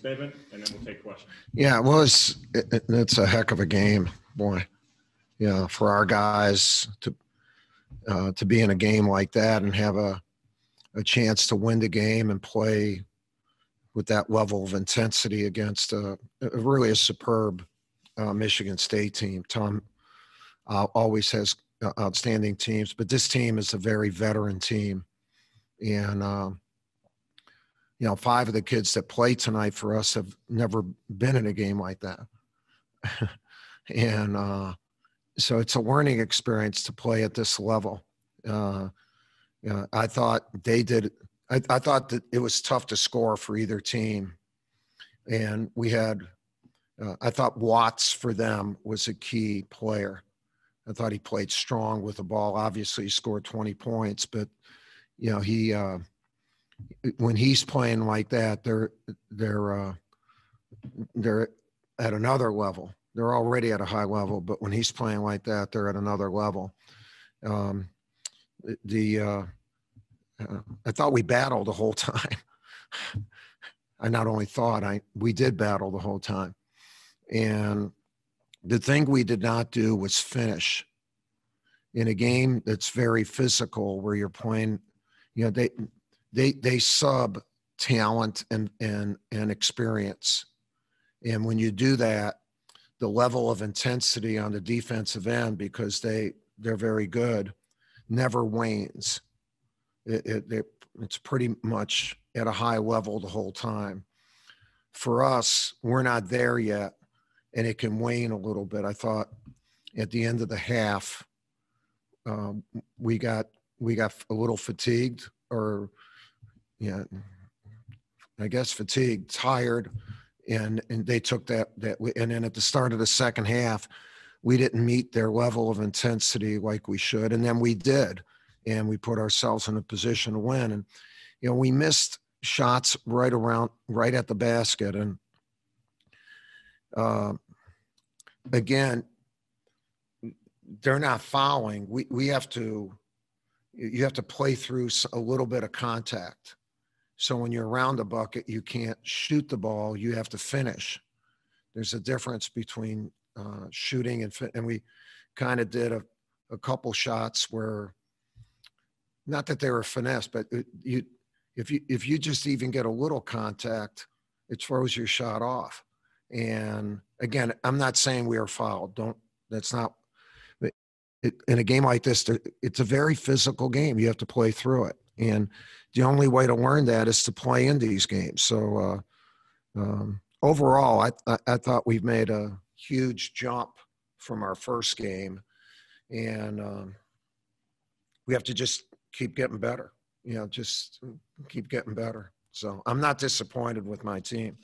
statement, and then we'll take questions. Yeah, well, it's a heck of a game, boy. Yeah, for our guys to be in a game like that and have a chance to win the game and play with that level of intensity against really a superb Michigan State team. Tom always has outstanding teams, but this team is a very veteran team. And, 5 of the kids that play tonight for us have never been in a game like that. And so it's a learning experience to play at this level. I thought they did. I thought that it was tough to score for either team. And we had, I thought Watts for them was a key player. I thought he played strong with the ball. Obviously, he scored 20 points, but, he, when he's playing like that, they're at another level. They're already at a high level, but when he's playing like that, they're at another level. I thought we battled the whole time. I not only thought, we did battle the whole time. And the thing we did not do was finish. In a game that's very physical, where you're playing, they sub talent and experience. And when you do that, the level of intensity on the defensive end, because they're very good, never wanes. It's pretty much at a high level the whole time. For us, we're not there yet, and it can wane a little bit. I thought at the end of the half, we got a little fatigued, or I guess fatigued, tired, and they took that, and then at the start of the second half, we didn't meet their level of intensity like we should, and then we did, and we put ourselves in a position to win. And we missed shots right at the basket, and again, they're not fouling. You have to play through a little bit of contact. So when you're around the bucket, you can't shoot the ball. You have to finish. There's a difference between shooting and we kind of did a couple shots where, not that they were finesse, but if you just even get a little contact, it throws your shot off. And again, I'm not saying we are fouled. That's not. In a game like this, it's a very physical game. You have to play through it. And the only way to learn that is to play in these games. So overall, I thought we've made a huge jump from our first game. And we have to just keep getting better. Just keep getting better. So I'm not disappointed with my team.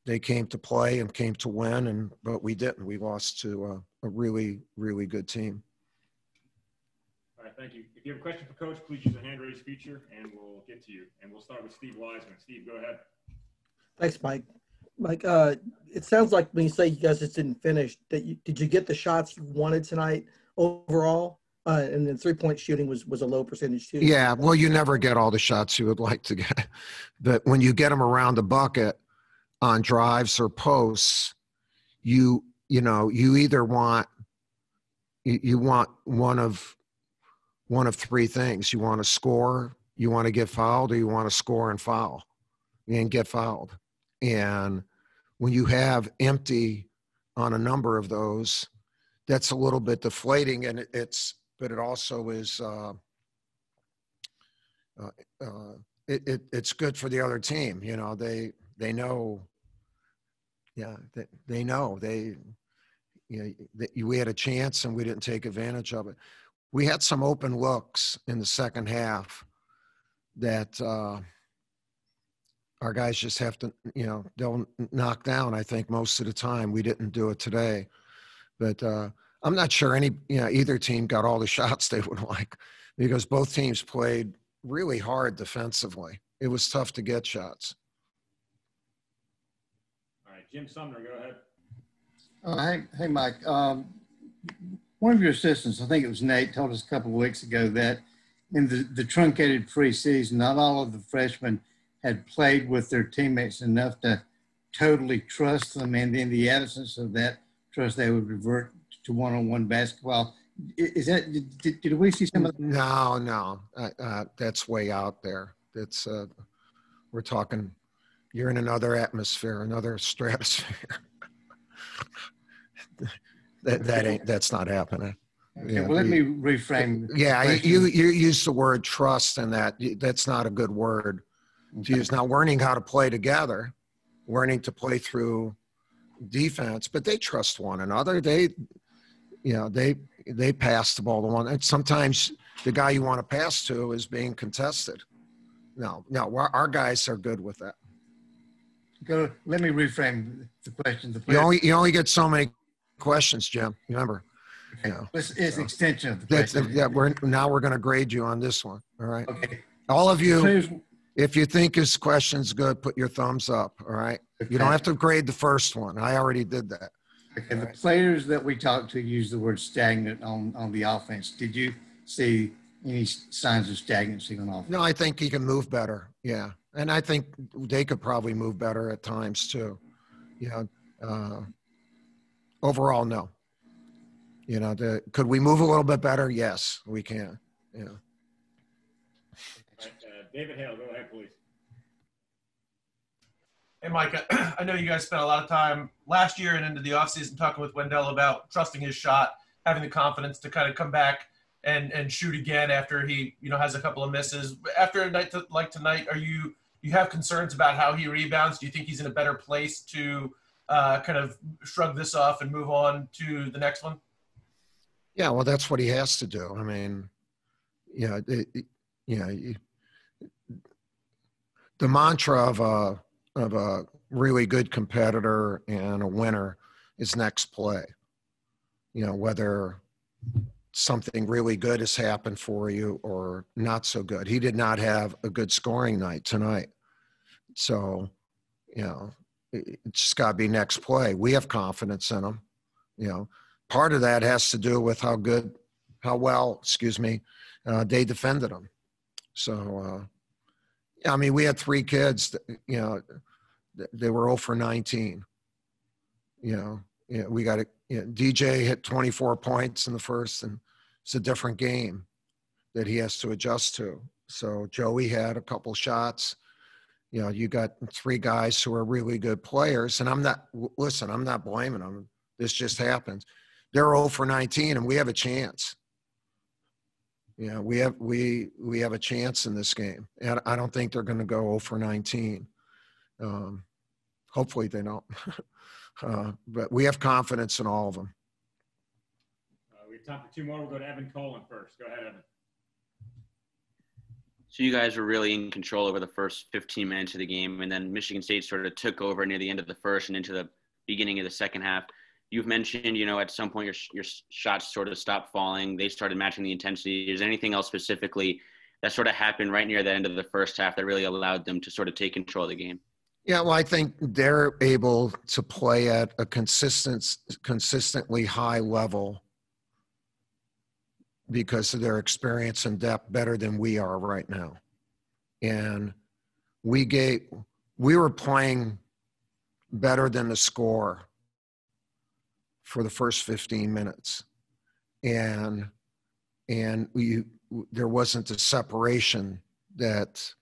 They came to play and came to win, but we didn't. We lost to a really, really good team. All right, thank you. If you have a question for Coach, please use the hand raise feature, and we'll get to you. And we'll start with Steve Wiseman. Steve, go ahead. Thanks, Mike. Mike, it sounds like when you say you guys just didn't finish, did you get the shots you wanted tonight overall? And then three-point shooting was a low percentage too. Yeah, well, you never get all the shots you would like to get. But when you get them around the bucket on drives or posts, you either want one of three things. You want to score, you want to get fouled, or you want to score and foul and get fouled. And when you have empty on a number of those, that's a little bit deflating, and but it also is it's good for the other team. They know. Yeah, they know we had a chance and we didn't take advantage of it. We had some open looks in the second half that our guys just have to, they'll knock down. I think most of the time. We didn't do it today, but I'm not sure either team got all the shots they would like, because both teams played really hard defensively. It was tough to get shots. Jim Sumner, go ahead. Hey, Mike. One of your assistants, I think it was Nate, told us a couple of weeks ago that in the truncated preseason, not all of the freshmen had played with their teammates enough to totally trust them, and in the absence of that trust, they would revert to one-on-one basketball. Is that, did we see some of that? No, that's way out there. That's we're talking. You're in another atmosphere, another stratosphere. That's not happening. Okay, well, let me reframe. Yeah, you use the word trust, and that's not a good word to use. Now, learning how to play together, learning to play through defense, but they trust one another. They pass the ball to one. And sometimes the guy you want to pass to is being contested. No, our guys are good with that. Let me reframe the question. You only get so many questions, Jim. Remember. Okay. You know, it's an extension of the question. Yeah, we're going to grade you on this one. All right. Okay. All of you, if you think his question's good, put your thumbs up. All right. Okay. You don't have to grade the first one. I already did that. Okay. The players that we talked to use the word stagnant on the offense. Did you see any signs of stagnancy on offense? No, I think he can move better. Yeah. And I think they could probably move better at times too. You know, overall, no. You know, could we move a little bit better? Yes, we can. Yeah. Right, David Hale, go ahead, please. Hey, Mike, I know you guys spent a lot of time last year and into the offseason talking with Wendell about trusting his shot, having the confidence to kind of come back and shoot again after he, has a couple of misses. After a night like tonight, you have concerns about how he rebounds? Do you think he's in a better place to kind of shrug this off and move on to the next one? Yeah, well, that's what he has to do. I mean, the mantra of a really good competitor and a winner is next play. You know, whether something really good has happened for you or not so good. He did not have a good scoring night tonight. So, it's just got to be next play. We have confidence in him. Part of that has to do with how well, they defended him. So, I mean, we had three kids that, they were 0 for 19. We got DJ hit 24 points in the first, and it's a different game that he has to adjust to. So Joey had a couple shots. You got three guys who are really good players, and I'm not blaming them. This just happens. They're 0 for 19, and we have a chance. We have a chance in this game. And I don't think they're going to go 0 for 19. Hopefully they don't. But we have confidence in all of them. We have time for two more. We'll go to Evan Coleman first. Go ahead, Evan. So you guys were really in control over the first 15 minutes of the game, and then Michigan State sort of took over near the end of the first and into the beginning of the second half. You've mentioned, at some point your shots sort of stopped falling. They started matching the intensity. Is there anything else specifically that sort of happened right near the end of the first half that really allowed them to sort of take control of the game? Yeah, well, I think they're able to play at a consistently high level because of their experience and depth better than we are right now. And we were playing better than the score for the first 15 minutes. And there wasn't a separation that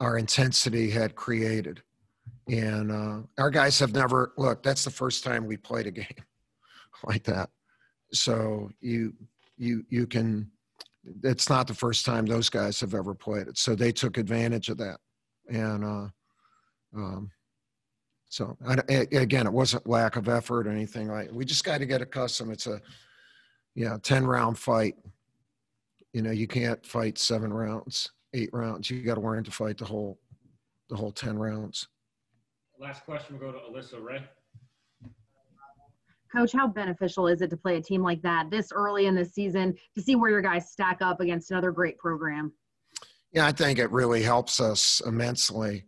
our intensity had created. And our guys have never, look, that's the first time we played a game like that. So you can, it's not the first time those guys have ever played it. So they took advantage of that. And so again, it wasn't lack of effort or anything like. We just got to get accustomed. It's a 10-round fight. You can't fight 7 rounds, 8 rounds. You got to learn to fight the whole 10 rounds. Last question will go to Alyssa Ray. Coach, how beneficial is it to play a team like that this early in the season to see where your guys stack up against another great program? Yeah, I think it really helps us immensely.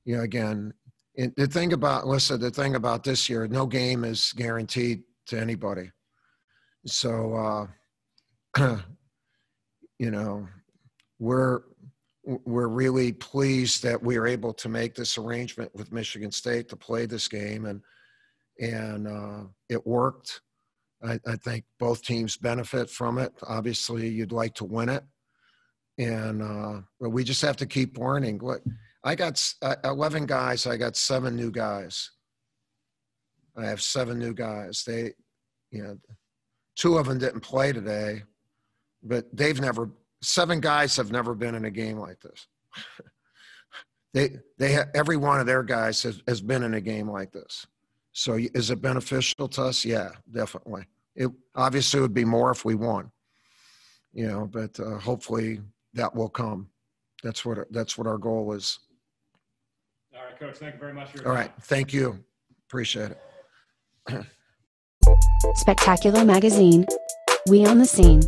Again, the thing about this year, no game is guaranteed to anybody. So, we're we're really pleased that we are able to make this arrangement with Michigan State to play this game, and it worked. I think both teams benefit from it. Obviously, you'd like to win it, and but we just have to keep learning. I got 11 guys. I got 7 new guys. I have 7 new guys. They, 2 of them didn't play today, but 7 guys have never been in a game like this. Every one of their guys has been in a game like this. So is it beneficial to us? Yeah, definitely. It obviously would be more if we won, but hopefully that will come. That's what our goal is. All right, Coach, thank you very much for your All time. right, thank you. Appreciate it. Spectacular Magazine. We on the scene.